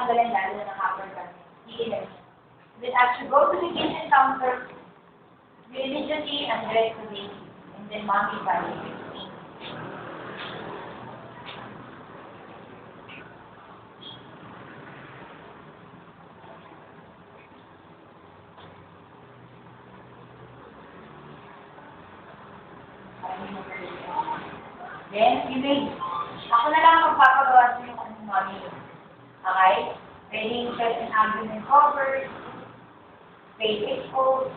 tatanggalan lalo na ng upper garment. Iilan. Then after go to the kitchen counter, religiously undress the baby, and then mommy by Then, you may, ako na lang magpapagawa sa yung anong mommy. Okay? Ready, chest and abdomen covered, face exposed,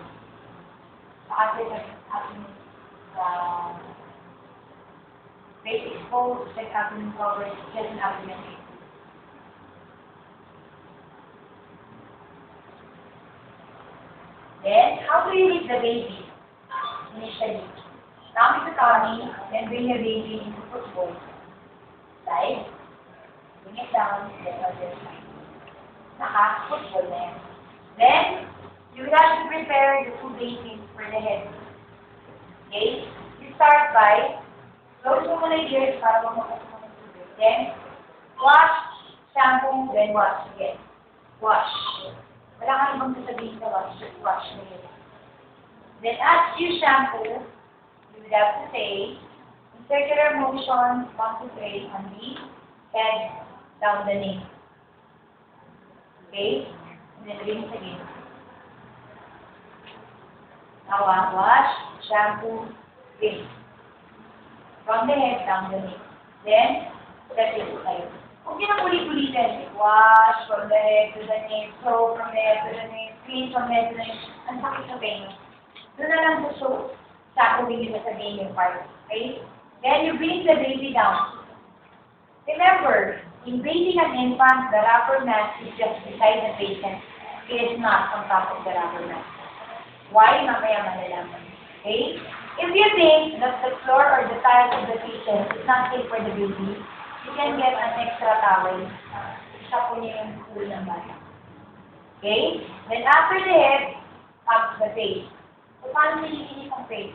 saka chest and abdomen, face exposed, chest abdomen covered, chest and abdomen exposed. Then, how do you lift the baby? Initially, tummy to tummy, then bring the baby into football. Side, bring it down, then other side. Naka-football na yan. Then, you will have to prepare the two bases for the head. Okay? You start by, close mo muna yung ears para mamukas mo ng tubig. Then, wash, shampoo, then wash again. Wash. Wala kang ibang sasabihin sa wash, just wash mo yun. Then, as you shampoo, you would have to say, in circular motion, concentrate on the head, down the neck. Okay? And then rinse again. Now, wash, shampoo, rinse. From the head, down the neck. Then, set it aside. Huwag nyo nang ulit-ulitin. Wash from the head to the neck, soap from the head to the neck, clean from the head to the neck. Ang sakit sa pain. Doon na lang sa soap. Shampooing yung sasabihin yung part. Okay? Then you bring the baby down. Remember, in bathing an infant, the rubber mat is just beside the patient. It is not on top of the rubber mat. Why? Mamaya malalaman. Okay? If you think that the floor or the tiles of the patient is not safe for the baby, you can get an extra towel. Isa po niya yung pool ng bata. Okay? Then after the head, up the face. So, paano nililinis ang face?